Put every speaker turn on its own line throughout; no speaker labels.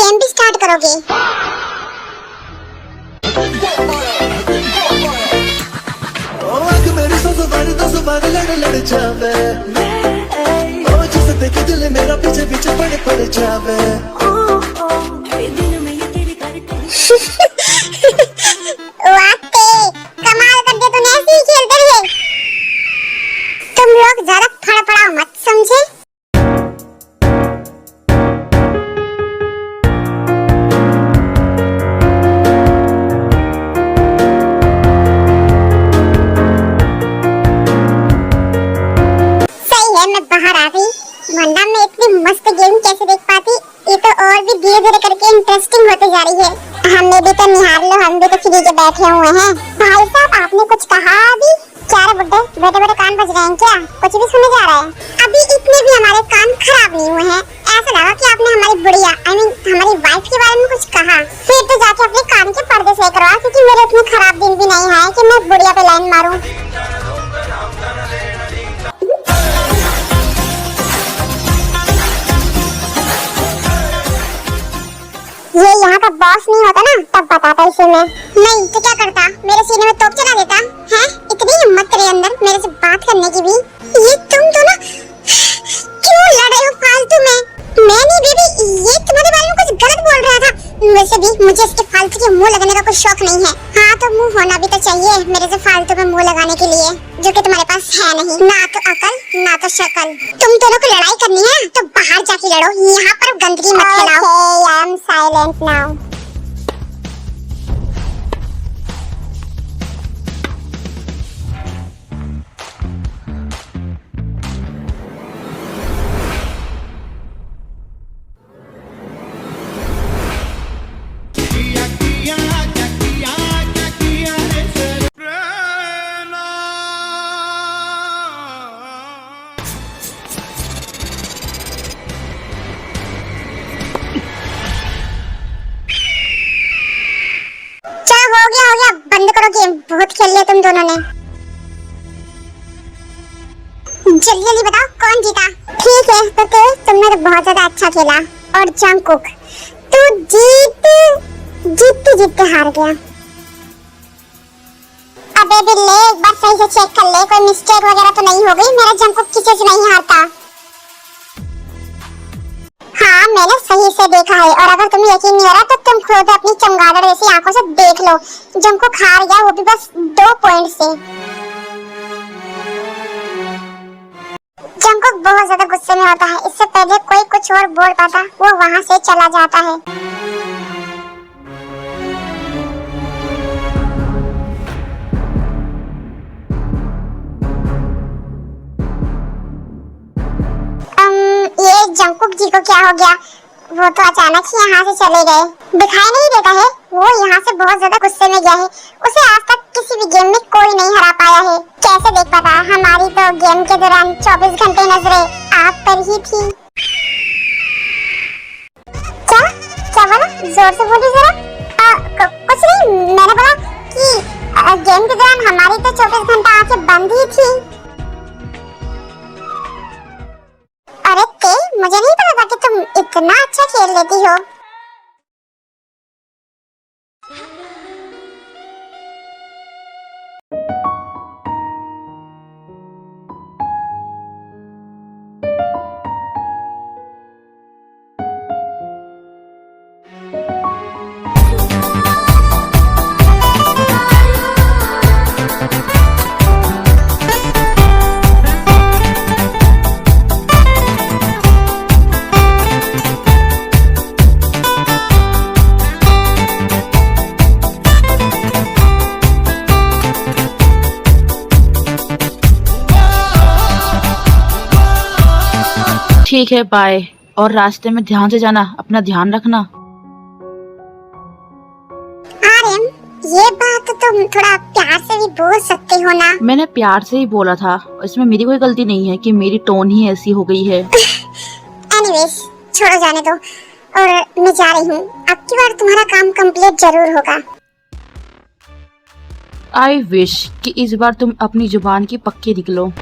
Game भी start करोगे?
लड़ जावे ओ जिसे देखे दिल मेरा पीछे पीछे पड़ जावे
वाकई कमाल कर दिया तूने, ऐसे ही खेलते रहे। तुम लोग ज्यादा फड़फड़ा मत समझे। सही है मैं बाहर आ गई, वरना मैं इतनी मस्त गेम कैसे देख पाती। ये तो और भी धीरे धीरे करके इंटरेस्टिंग होती जा रही है। हमें भी तो निहार लो, हम भी तो फ्री के बैठे हुए हैं। भाई साहब आपने कुछ कहा अभी? क्या रे बुड्ढे, बड़े बड़े कान बज रहे हैं क्या? कुछ भी सुने जा रहा है? अभी इतने भी हमारे कान खराब नहीं हुए हैं। ऐसा लगा कि आपने हमारी बुढ़िया हमारी वाइफ के बारे में कुछ कहा। फिर तो जाके अपने कान के पर्दे सही करवा, क्योंकि मेरे इतने खराब दिन भी नहीं है कि मैं बुढ़िया पे लाइन मारूं। ये यहाँ का बॉस नहीं होता ना, तब बताता इसे मैं। नहीं तो क्या करता, मेरे सीने में तोप चला देता है? इतनी हिम्मत तेरे अंदर मेरे से बात करने की भी? ये तुम तो ना क्यों लड़ रहे हो फालतू में? मैं नहीं बेबी, ये तुम्हारे बारे में कुछ गलत बोल रहा था। वैसे भी मुझे इसके फालतू के मुंह लगाने का कोई शौक नहीं है। हाँ तो मुंह होना भी तो चाहिए मेरे से फालतू में मुंह लगाने के लिए, जो कि तुम्हारे पास है नहीं। ना तो अकल ना तो शक्ल। तुम दोनों को लड़ाई करनी है तो बाहर जाके लड़ो, यहाँ पर गंदगी मत फैलाओ। I am silent now. हो गया बंद करो गेम, बहुत खेल लिया तुम दोनों ने। जल्दी जल्दी बताओ कौन जीता? ठीक है तो तुमने तो बहुत ज्यादा अच्छा खेला, और जंगकुक तू जीतते हार गया। अबे भी ले, एक बार सही से चेक कर ले, कोई मिस्टेक वगैरह तो नहीं हो गई? मेरा जंगकुक किसी से नहीं हारता। हाँ मैंने सही से देखा है, और अगर तुम्हें यकीन नहीं हो रहा तो तुम खुद अपनी चमगादड़ जैसी आंखों से देख लो। जंगकुक हार गया, वो भी बस 2 पॉइंट से। जंगकुक बहुत ज्यादा गुस्से में होता है, इससे पहले कोई कुछ और बोल पाता वो वहाँ से चला जाता है। ये जंगकुक जी को क्या हो गया? वो तो अचानक ही यहाँ से चले गए, दिखाई नहीं देता है। वो यहाँ से बहुत ज्यादा गुस्से में गया है। उसे आज तक किसी भी गेम में कोई नहीं हरा पाया है। कैसे देख पाता? हमारी तो गेम के दौरान 24 घंटे नजरें आप पर ही थी। क्या बोला? जोर से बोली जरा। कुछ नहीं, मैंने बोला कि गेम के दौरान हमारी तो 24 घंटा आंखें बंद ही थी। अरे मुझे नहीं पता था कि तुम इतना अच्छा खेल लेती हो।
ठीक है बाय, और रास्ते में ध्यान से जाना, अपना ध्यान रखना।
आर्यन ये बात तुम थोड़ा प्यार से भी बोल सकते हो ना?
मैंने प्यार से ही बोला था, इसमें मेरी कोई गलती नहीं है कि मेरी टोन ही ऐसी हो गई है।
एनीवेज छोड़ो जाने दो, और मैं जा रही हूँ। अब की बार तुम्हारा काम कंप्लीट जरूर होगा।
आई विश कि इस बार तुम अपनी जुबान की पक्की निकलो।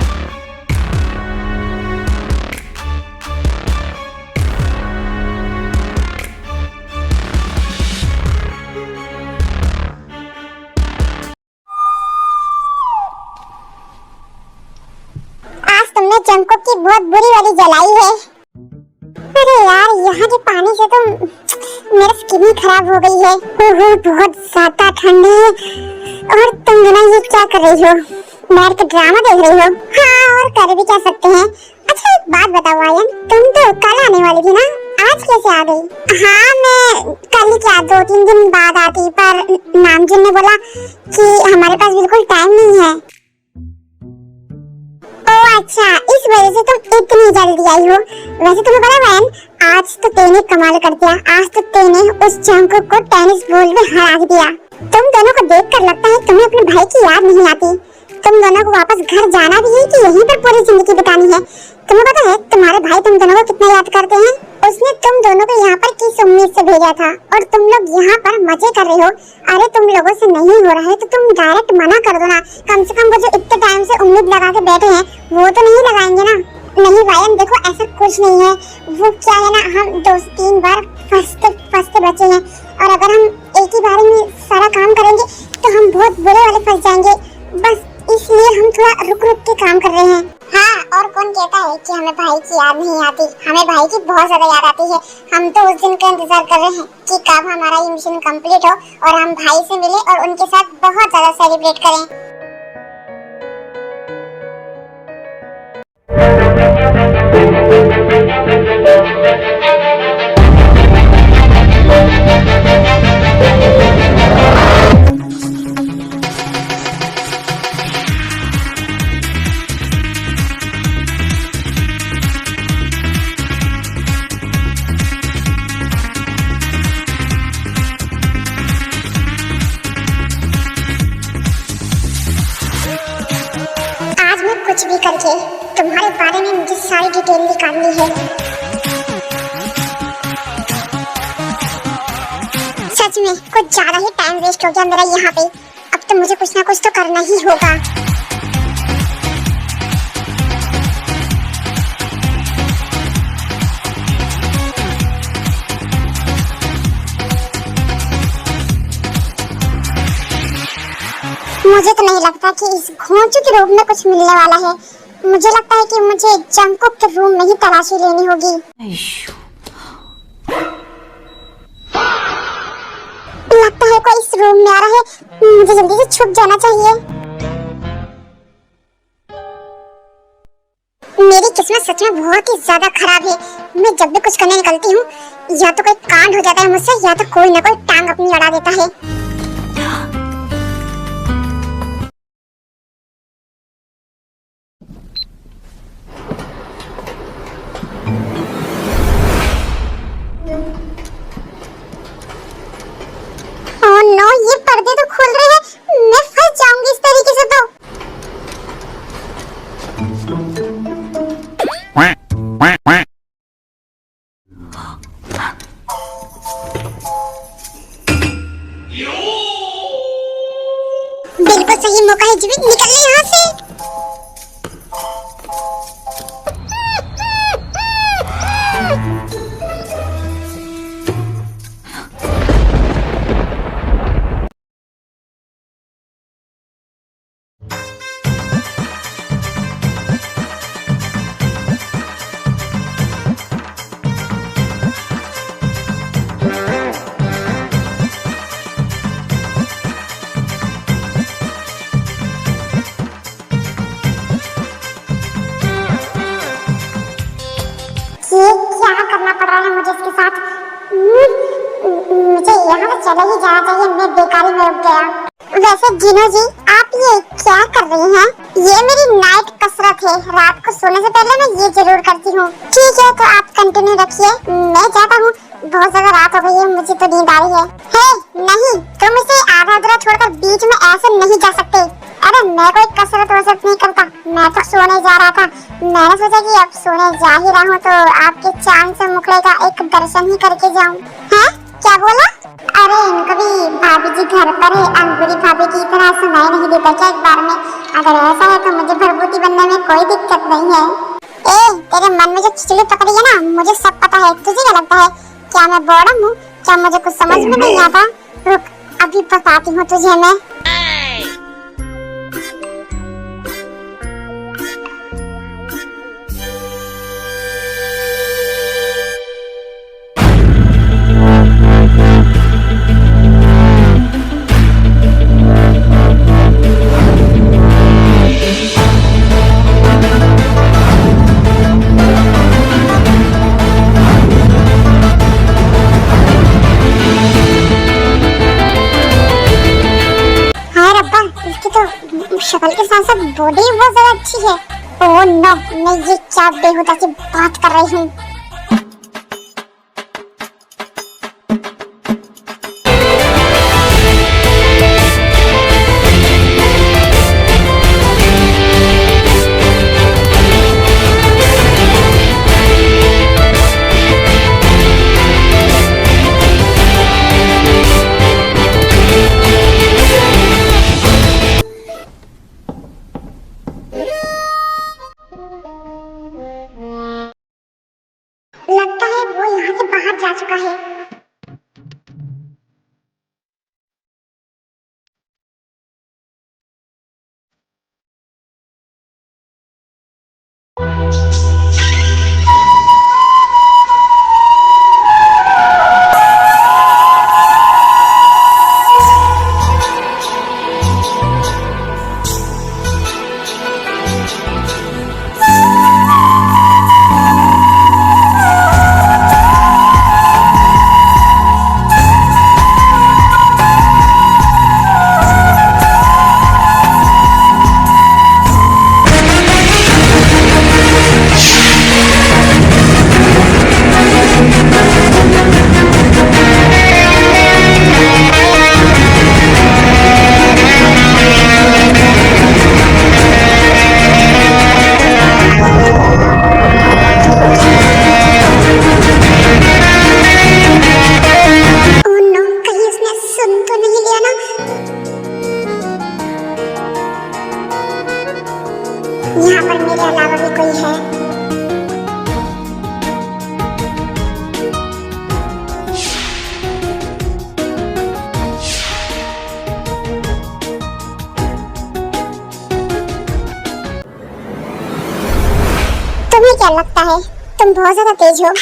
बहुत बुरी वाली जलाई है। अरे यार यहाँ के पानी से तो मेरा स्किन ही खराब हो गई है। ओहो बहुत ज्यादा ठंड है। और तुम दोनों ये क्या कर रही हो? बैठ के ड्रामा देख रही हो? हाँ और कर भी क्या सकते हैं। अच्छा एक बात बताओ आयन, तुम तो कल आने वाली थी ना, आज कैसे आ गई? हाँ मैं कल ही क्या 2-3 दिन बाद आती, पर नामजुन ने बोला कि हमारे पास बिल्कुल टाइम नहीं है। ओह अच्छा इस वजह से तुम इतनी जल्दी आई हो। वैसे तुम्हें पता है वैन, आज तो तेने कमाल कर दिया। आज तो तेने उस जंकुक को टेनिस बॉल में हरा दिया। तुम दोनों को देखकर लगता है तुम्हें अपने भाई की याद नहीं आती। तुम दोनों को वापस घर जाना भी है कि यहीं पर पूरी जिंदगी बितानी है? तुम्हें पता है तुम्हारे भाई तुम दोनों को कितना याद करते हैं? उसने तुम दोनों को यहाँ पर किस उम्मीद से भेजा था और तुम लोग यहाँ पर मजे कर रहे हो। अरे तुम लोगों से नहीं हो रहा है तो तुम डायरेक्ट मना कर दो ना। कम से कम वो जो इतने टाइम से उम्मीद लगा के बैठे हैं वो तो नहीं लगाएंगे ना। नहीं वायन देखो ऐसा कुछ नहीं है। वो क्या है ना, हम 2-3 बार फंसते बचे हैं और अगर हम एक ही बार में सारा काम करेंगे तो हम बहुत बुरे वाले फंस जाएंगे। बस इसलिए हम थोड़ा रुक के काम कर रहे हैं। हाँ और कौन कहता है कि हमें भाई की याद नहीं आती? हमें भाई की बहुत ज्यादा याद आती है। हम तो उस दिन का इंतजार कर रहे हैं कि कब हमारा ये मिशन कंप्लीट हो और हम भाई से मिले और उनके साथ बहुत ज्यादा सेलिब्रेट करें। कुछ भी करके तुम्हारे बारे में मुझे सारी डिटेल निकालनी है। सच में कुछ ज्यादा ही टाइम वेस्ट हो गया मेरा यहाँ पे। अब तो मुझे कुछ ना कुछ तो करना ही होगा। मुझे तो नहीं लगता कि इस घोंचू के रूप में कुछ मिलने वाला है। मुझे लगता है कि मुझे जंकुक के रूम में ही तलाशी लेनी होगी। लगता है कोई इस रूम में आ रहा है। मुझे जल्दी से छुप जाना चाहिए। मेरी किस्मत सच में बहुत ही ज्यादा खराब है। मैं जब भी कुछ करने निकलती हूँ या तो कोई कांड हो जाता है मुझसे या तो कोई ना कोई टांग अपनी अड़ा देता है। ओह नो, ये पर्दे तो खुल रहे हैं। मैं फंस जाऊंगी इस तरीके से तो। बिल्कुल सही मौका है जीवित निकलने यहाँ से। क्या करना पड़ रहा है मुझे इसके साथ? मुझे यहाँ से चले ही जाना चाहिए। मैं बेकारी में रुक गया। वैसे जिनो जी आप ये क्या कर रही हैं? ये मेरी नाइट कसरत है। रात को सोने से पहले मैं ये जरूर करती हूँ। ठीक है तो आप कंटिन्यू रखिए, मैं जाता हूँ। बहुत ज्यादा रात हो गई है, मुझे तो नींद आ रही है। हे नहीं, तुम इसे आधा अधूरा छोड़कर बीच में ऐसे नहीं जा सकते। अरे मैं कोई कसरत वसरत नहीं करता, मैं तो सोने जा रहा था। मैंने सोचा कि अब सोने जा ही रहा हूँ तो आपके चांद से मुखड़े का एक दर्शन ही करके जाऊँ। हैं? क्या बोला? अरे इनको भी भाभी जी घर पर है, अंगूरी भाभी की तरह सुनाई नहीं देता क्या एक बार में? अगर ऐसा है तो मुझे भरभूति बनने में कोई दिक्कत नहीं है। ए तेरे मन में जो खिचड़ी पकड़ी है ना, मुझे सब पता है। तुझे क्या लगता है क्या मैं बॉडम हूँ? क्या मुझे कुछ समझ में नहीं आता? रुक अभी बताती हूँ तुझे मैं। साथ साथ बॉडी भी बहुत ज्यादा अच्छी है। ओह नो, मैं ये क्या बेहुदा सी बात कर रही हूँ। लगता है वो यहाँ से बाहर जा चुका है। यहाँ पर मेरे अलावा भी कोई है। तुम्हें क्या लगता है तुम बहुत ज्यादा तेज हो?